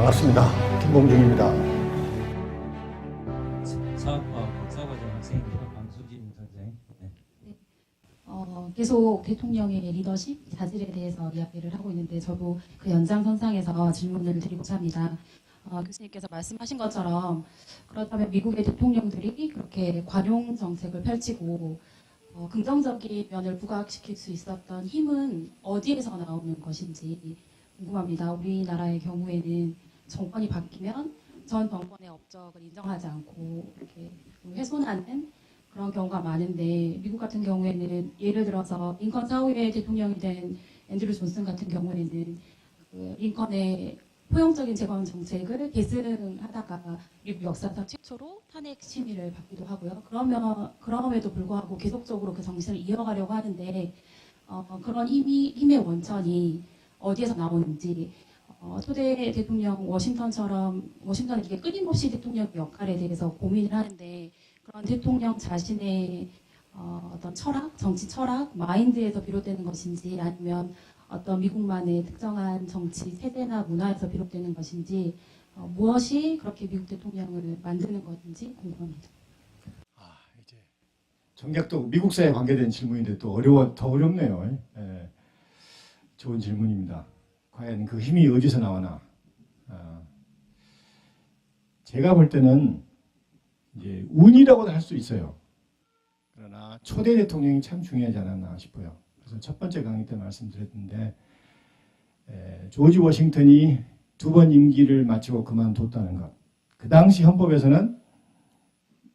반갑습니다. 김봉중입니다. 사학과 박사과정 학생입니다. 강수진 선생. 네. 계속 대통령의 리더십, 자질에 대해서 이야기를 하고 있는데 저도 그 연장선상에서 질문을 드리고자 합니다. 교수님께서 말씀하신 것처럼 그렇다면 미국의 대통령들이 그렇게 관용 정책을 펼치고 긍정적인 면을 부각시킬 수 있었던 힘은 어디에서 나오는 것인지 궁금합니다. 우리나라의 경우에는 정권이 바뀌면 전 정권의 업적을 인정하지 않고 이렇게 훼손하는 그런 경우가 많은데 미국 같은 경우에는 예를 들어서 링컨 사후에 대통령이 된 앤드류 존슨 같은 경우에는 그 링컨의 포용적인 재건 정책을 계승하다가 미국 역사상 최초로 탄핵 심의를 받기도 하고요. 그럼에도 불구하고 계속적으로 그 정신을 이어가려고 하는데 그런 힘의 원천이 어디에서 나오는지 초대 대통령 워싱턴이 이게 끊임없이 대통령 역할에 대해서 고민을 하는데 그런 대통령 자신의 어떤 철학, 정치 철학, 마인드에서 비롯되는 것인지 아니면 어떤 미국만의 특정한 정치 세대나 문화에서 비롯되는 것인지 무엇이 그렇게 미국 대통령을 만드는 것인지 궁금합니다. 이제 정략도 미국사에 관계된 질문인데 또 더 어렵네요. 예, 좋은 질문입니다. 과연 그 힘이 어디서 나오나? 제가 볼 때는 이제 운이라고도 할 수 있어요. 그러나 초대 대통령이 참 중요하지 않았나 싶어요. 그래서 첫 번째 강의 때 말씀드렸는데 조지 워싱턴이 2번 임기를 마치고 그만뒀다는 것. 그 당시 헌법에서는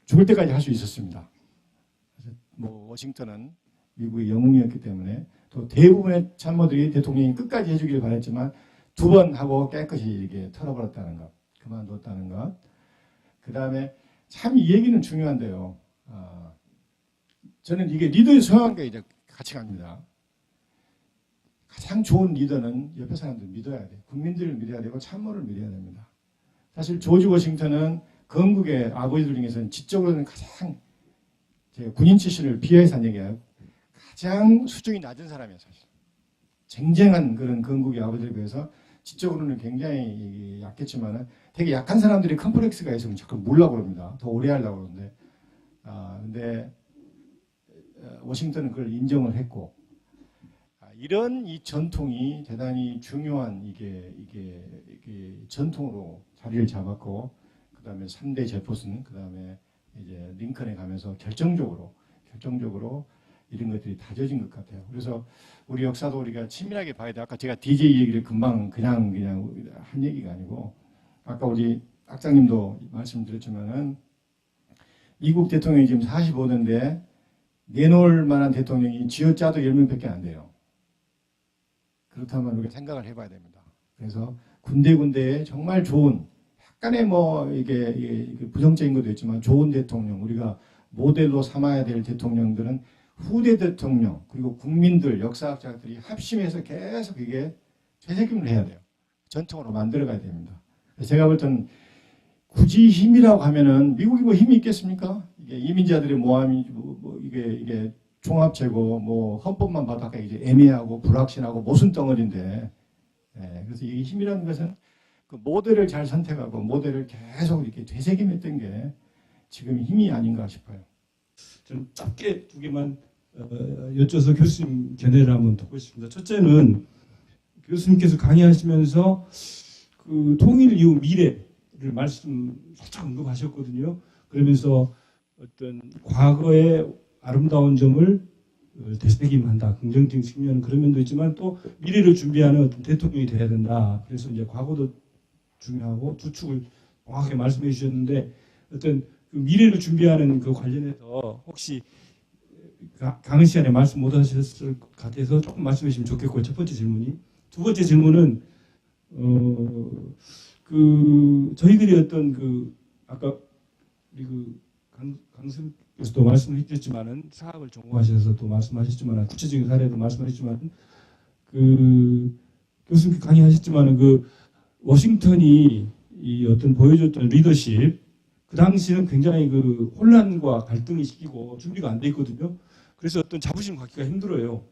죽을 때까지 할 수 있었습니다. 그래서 워싱턴은 미국의 영웅이었기 때문에 또 대부분의 참모들이 대통령이 끝까지 해주길 바랬지만 2번 하고 깨끗이 이렇게 털어버렸다는 것. 그만뒀다는 것. 그 다음에 참 이 얘기는 중요한데요. 저는 이게 리더의 성향과 이제 같이 갑니다. 가장 좋은 리더는 옆에 사람들 믿어야 돼. 국민들을 믿어야 되고 참모를 믿어야 됩니다. 사실 조지 워싱턴은 건국의 아버지들 중에서는 지적으로는 가장 군인 출신을 비하해서 한 얘기예요. 가장 수준이 낮은 사람이에요. 사실. 쟁쟁한 그런 건국의 아버지에 비해서 지적으로는 굉장히 약했지만 되게 약한 사람들이 컴플렉스가 있으면 자꾸 몰라고 그럽니다. 더 오래 하려고 그러는데 근데 워싱턴은 그걸 인정을 했고 이런 이 전통이 대단히 중요한 이게 전통으로 자리를 잡았고 그 다음에 3대 제퍼슨 그 다음에 이제 링컨에 가면서 결정적으로 이런 것들이 다져진 것 같아요. 그래서 우리 역사도 우리가 치밀하게 봐야 돼. 아까 제가 DJ 얘기를 금방 그냥 한 얘기가 아니고 아까 우리 학장님도 말씀드렸지만은 미국 대통령이 지금 45년인데 내놓을 만한 대통령이 쥐어짜도 10명밖에 안 돼요. 그렇다면 우리가 생각을 해봐야 됩니다. 그래서 군데군데에 정말 좋은 약간의 이게 부정적인 것도 있지만 좋은 대통령 우리가 모델로 삼아야 될 대통령들은 후대 대통령 그리고 국민들 역사학자들이 합심해서 계속 이게 되새김을 해야 돼요. 전통으로 만들어가야 됩니다. 제가 볼 때는 굳이 힘이라고 하면은 미국이 힘이 있겠습니까? 이게 이민자들의 모함이 이게 종합제고 헌법만 봐도 아까 이제 애매하고 불확실하고 모순 덩어리인데 그래서 이 힘이라는 것은 그 모델을 잘 선택하고 모델을 계속 이렇게 되새김했던 게 지금 힘이 아닌가 싶어요. 저는 짧게 2개만 여쭤서 교수님 견해를 한번 듣고 싶습니다. 첫째는 교수님께서 강의하시면서 그 통일 이후 미래를 살짝 언급하셨거든요. 그러면서 어떤 과거의 아름다운 점을 되새김한다. 긍정적인 측면은 그런 면도 있지만 또 미래를 준비하는 어떤 대통령이 돼야 된다. 그래서 이제 과거도 중요하고 두 축을 정확하게 말씀해 주셨는데 어떤 그 미래를 준비하는 그 관련해서 혹시 강의 시간에 말씀 못 하셨을 것 같아서 조금 말씀해 주시면 좋겠고요. 첫 번째 질문이. 두 번째 질문은 저희들이 어떤 아까 우리 강승 교수도 말씀해 주셨지만은 사학을 전공하셔서 또 말씀하셨지만은 구체적인 사례도 말씀하셨지만은 교수님 강의하셨지만은 워싱턴이 이 어떤 보여줬던 리더십 그 당시는 굉장히 혼란과 갈등이 시키고 준비가 안 돼 있거든요. 그래서 어떤 자부심 갖기가 힘들어요.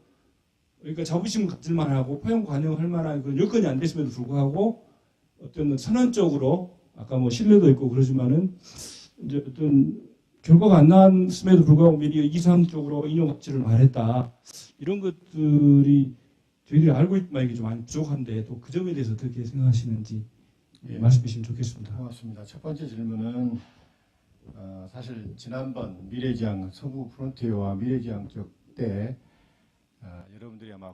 그러니까 자부심 가질만 하고 포용 관용할 만한 그런 여건이 안 됐음에도 불구하고 어떤 선언적으로 아까 뭐 신뢰도 있고 그러지만은 이제 어떤 결과가 안 나왔음에도 불구하고 미리 이상적으로 인용 억지를 말했다. 이런 것들이 저희들이 알고 있지만 이게 좀 많이 부족한데 또 그 점에 대해서 어떻게 생각하시는지 예. 말씀해 주시면 좋겠습니다. 고맙습니다. 첫 번째 질문은 사실 지난번 미래지향 서부 프론티어와 미래지향 쪽 때 여러분들이 아마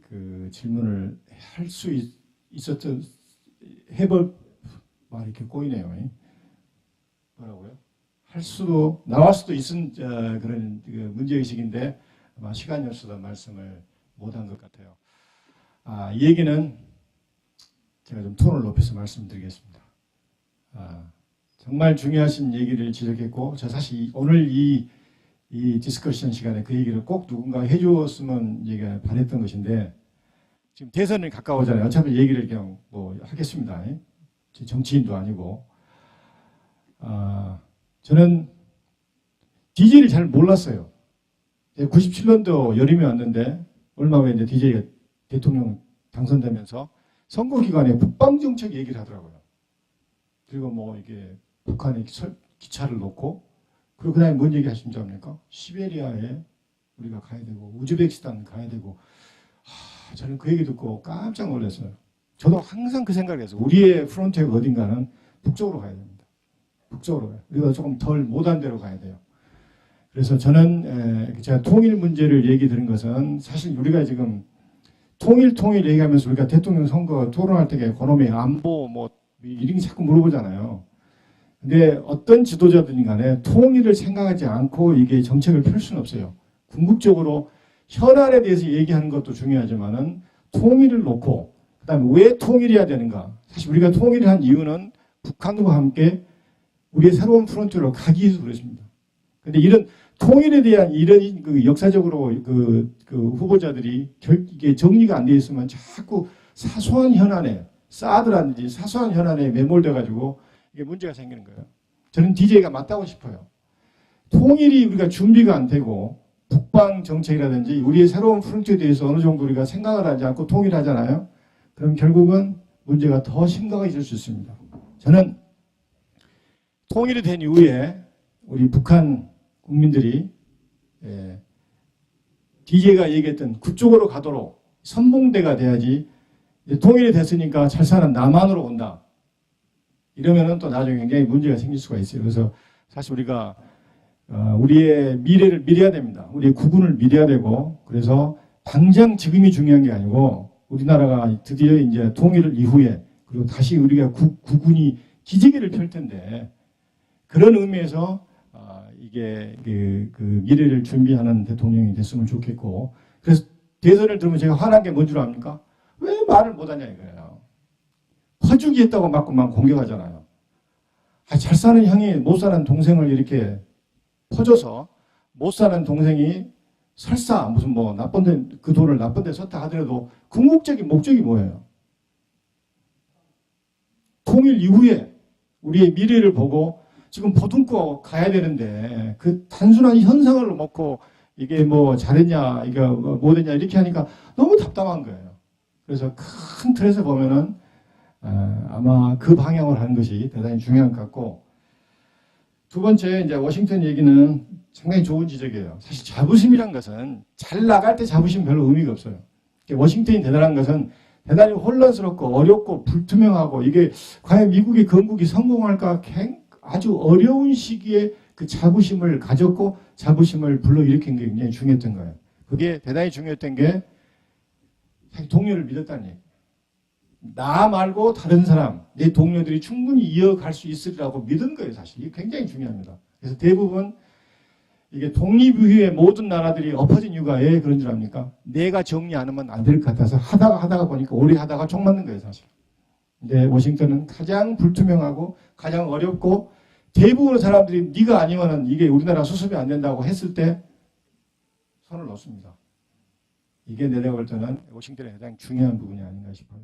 그 질문을 할 수 있었던 해볼 말 이렇게 꼬이네요. 뭐라고요? 할 수도 나올 수도 있은 그런 그 문제의식인데 아마 시간이 없어서 말씀을 못한 것 같아요. 이 얘기는 제가 좀 톤을 높여서 말씀드리겠습니다. 정말 중요하신 얘기를 지적했고, 저 사실 오늘 이 디스커션 시간에 그 얘기를 꼭 누군가 해주었으면 얘기가 바랬던 것인데, 지금 대선이 가까워잖아요. 어차피 얘기를 그냥 뭐 하겠습니다. 정치인도 아니고. 저는 DJ를 잘 몰랐어요. 97년도 여름에 왔는데, 얼마 후에 이제 DJ가 대통령 당선되면서 선거 기간에 북방 정책 얘기를 하더라고요. 그리고 뭐 이게 북한에 기차를 놓고, 그리고 그 다음에 뭔 얘기 하신 줄 압니까? 시베리아에 우리가 가야 되고, 우즈베키스탄 가야 되고, 저는 그 얘기 듣고 깜짝 놀랐어요. 저도 항상 그 생각을 했어요. 우리의 프론티어가 어딘가는 북쪽으로 가야 됩니다. 북쪽으로 가요. 우리가 조금 덜 못한 데로 가야 돼요. 그래서 저는 제가 통일 문제를 얘기 드린 것은 사실 우리가 지금 통일 얘기하면서 우리가 대통령 선거 토론할 때 그놈의 안보 뭐 이런 게 자꾸 물어보잖아요. 근데 어떤 지도자든 간에 통일을 생각하지 않고 이게 정책을 펼 수는 없어요. 궁극적으로 현안에 대해서 얘기하는 것도 중요하지만은 통일을 놓고 그다음에 왜 통일해야 되는가? 사실 우리가 통일을 한 이유는 북한과 함께 우리의 새로운 프론트로 가기 위해서 그렇습니다. 근데 이런 통일에 대한 이런 그 역사적으로 그 후보자들이 이게 정리가 안 돼 있으면 자꾸 사소한 현안에 사드라든지 사소한 현안에 매몰돼 가지고 이게 문제가 생기는 거예요. 저는 DJ가 맞다고 싶어요. 통일이 우리가 준비가 안 되고 북방 정책이라든지 우리의 새로운 프론트에 대해서 어느 정도 우리가 생각을 하지 않고 통일하잖아요. 그럼 결국은 문제가 더 심각해질 수 있습니다. 저는 통일이 된 이후에 우리 북한 국민들이 DJ가 얘기했던 그쪽으로 가도록 선봉대가 돼야지 통일이 됐으니까 잘 사는 남한으로 온다. 이러면은 또 나중에 굉장히 문제가 생길 수가 있어요. 그래서 사실 우리가 우리의 미래를 미래야 됩니다. 우리의 국군을 미래야 되고 그래서 당장 지금이 중요한 게 아니고 우리나라가 드디어 이제 통일 이후에 그리고 다시 우리가 국군이 기지개를 펼 텐데 그런 의미에서 이게 그 미래를 준비하는 대통령이 됐으면 좋겠고 그래서 대선을 들으면 제가 화난 게 뭔 줄 압니까? 왜 말을 못하냐 이거예요. 화죽이 했다고 막 공격하잖아요. 잘 사는 형이 못 사는 동생을 이렇게 퍼줘서 못 사는 동생이 설사 무슨 뭐 나쁜 데 그 돈을 나쁜 데 썼다 하더라도 궁극적인 목적이 뭐예요? 통일 이후에 우리의 미래를 보고 지금 보듬고 가야 되는데 그 단순한 현상을 놓고 이게 뭐 잘했냐 이게 뭐 못했냐 이렇게 하니까 너무 답답한 거예요. 그래서 큰 틀에서 보면은 아마 그 방향으로 하는 것이 대단히 중요한 것 같고 두 번째 이제 워싱턴 얘기는 상당히 좋은 지적이에요. 사실 자부심이란 것은 잘 나갈 때 자부심 별로 의미가 없어요. 워싱턴이 대단한 것은 대단히 혼란스럽고 어렵고 불투명하고 이게 과연 미국의 건국이 성공할까 아주 어려운 시기에 그 자부심을 가졌고 자부심을 불러일으킨 게 굉장히 중요했던 거예요. 그게 대단히 중요했던 게 사실 동료를 믿었다는 얘기예요. 나 말고 다른 사람, 내 동료들이 충분히 이어갈 수 있으리라고 믿은 거예요, 사실. 이게 굉장히 중요합니다. 그래서 대부분 이게 독립 이후에 모든 나라들이 엎어진 이유가 왜 그런 줄 압니까? 내가 정리 안 하면 안 될 것 같아서 하다가 보니까 오래 하다가 총 맞는 거예요, 사실. 근데 워싱턴은 가장 불투명하고 가장 어렵고 대부분의 사람들이 네가 아니면은 이게 우리나라 수습이 안 된다고 했을 때 손을 놓습니다. 이게 내가 볼 때는 워싱턴의 가장 중요한 부분이 아닌가 싶어요.